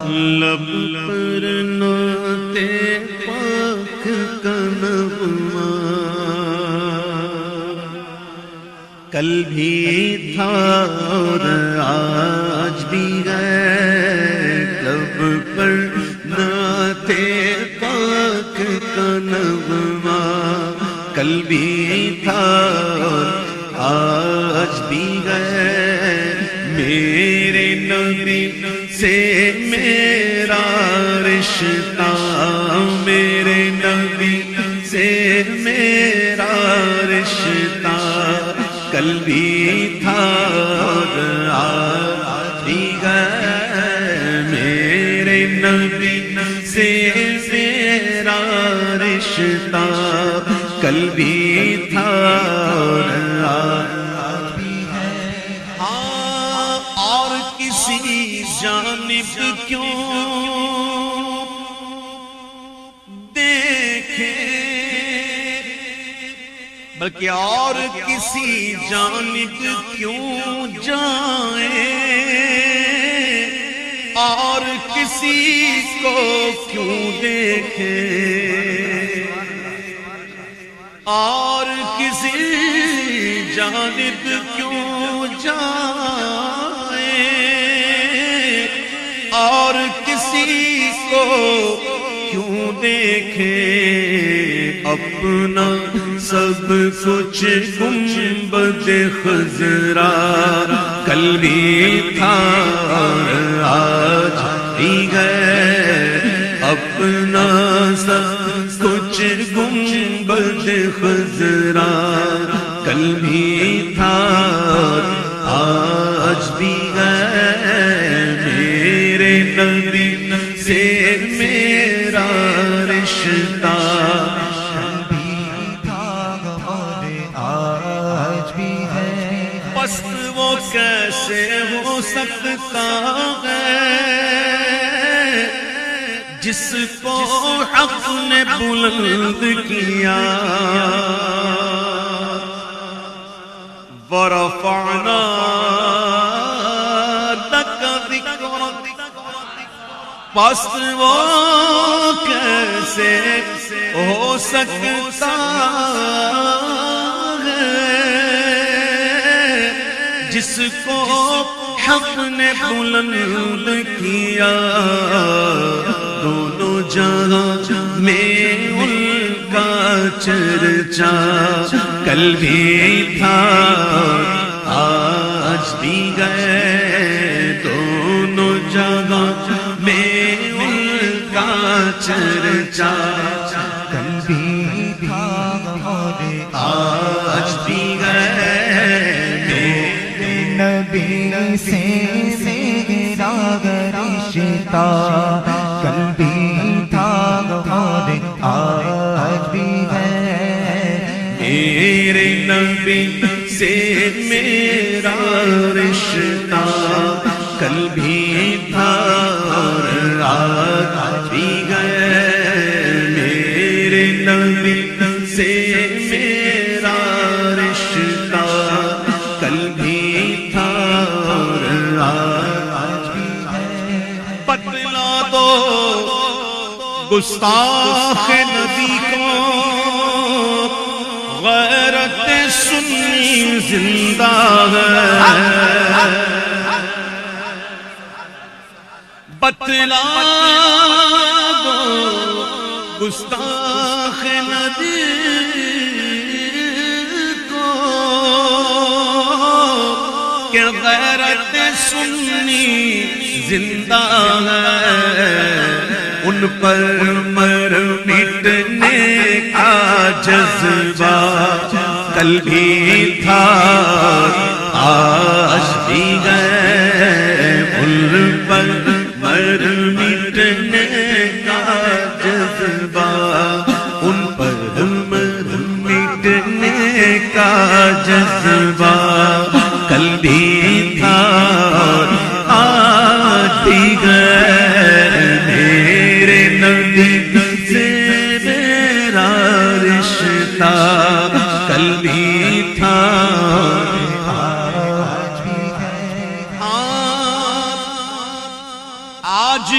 لب پر نعت پاک کا نغمہ کل بھی تھا اور آج بھی ہے، لب پر نعت پاک کا نغمہ کل بھی تھا اور آج بھی ہے، میرے نبی سے میرا رشتہ، میرے نبی سے میرا رشتہ کل بھی تھا اور آج بھی ہے، میرے نبی سے میرا رشتہ کل بھی تھا اور آج بھی ہے۔ ہاں اور کسی جانب کیوں دیکھیں، بلکہ اور کسی جانب کیوں جائیں، اور کسی کو کیوں دیکھیں، اور کسی جانب کیوں جائیں، اور کسی کو کیوں دیکھیں، اپنا سب کچھ گنبد خضرا کل بھی تھا اور آج بھی ہے، اپنا سب کچھ گنبد خضرا کل بھی تھا اور آج بھی ہے، میرے نبی سے میرا رشتہ کل بھی تھا اور آج بھی ہے، بس وہ کیسے ہو سکتا ہے جس کو حق نے بلند کیا، وَرَفَعْنَا لَكَ ذِكْرَكَ، پس وہ کیسے ہو سکتا ہے جس کو حق نے بلند کیا، دونوں جہاں میں ان کا چرچا کل بھی تھا آج بھی ہے، دونوں جگہ میں ان کا چرچا کل بھی تھا اور آج بھی ہے، میرے نبی سے میرا رشتہ کل بھی تھا اور آج بھی ہے، میرے نبی سے میرا رشتہ کل بھی تھا اور آج بھی ہے، میرے نبی سے میرا رشتہ کل بھی تھا اور آج بھی ہے، بتلا دو گستاخ نبی کو غیرت سنی زندہ ہے، بتلا دو گستاخ نبی کو کہ غیرت سنی زندہ ہے، ان پر مر مٹنے کا جذبہ کل بھی تھا آج بھی ہے، ان پر مر مٹنے کا جذبہ، ان پر مر مٹنے کا جذبہ کل بھی تھا آج بھی ہے، میرے نبی سے میرا رشتہ کل بھی تھا آج بھی ہے، آج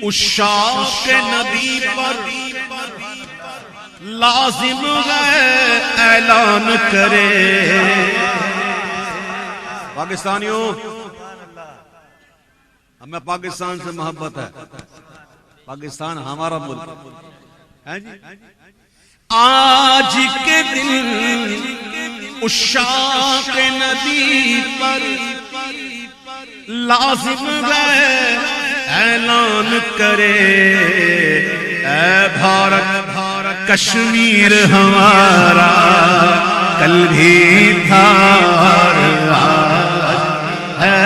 عشاق نبی پر لازم ہے اعلان کرے. پاکستانیوں ہمیں پاکستان سے محبت ہے، پاکستان ہمارا ملک ہے جی. آج کے دن عشاق نبی پر لازم ہے اعلان کرے. اے بھارت کشمیر ہمارا کل بھی تھا اور آج ہے.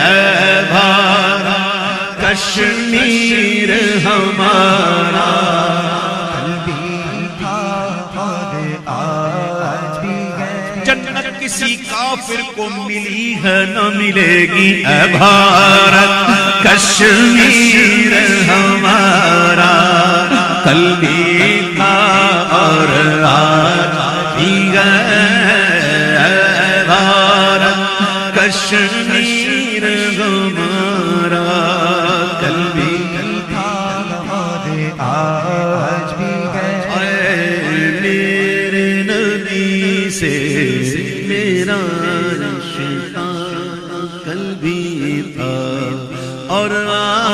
اے بھارت کشمیر ہمارا کل بھی تھا اور آج بھی ہے. جنت کسی کافر کو ملی ہے نہ ملے گی. اے بھارت کشمیر ہمارا کل بھی تھا اور آج بھی ہے. اے بھارت کشمیر ہمارا کل بھی تھا اور آج بھی ہے. میرے نبی سے میرا رشتہ کل بھی تھا اور آج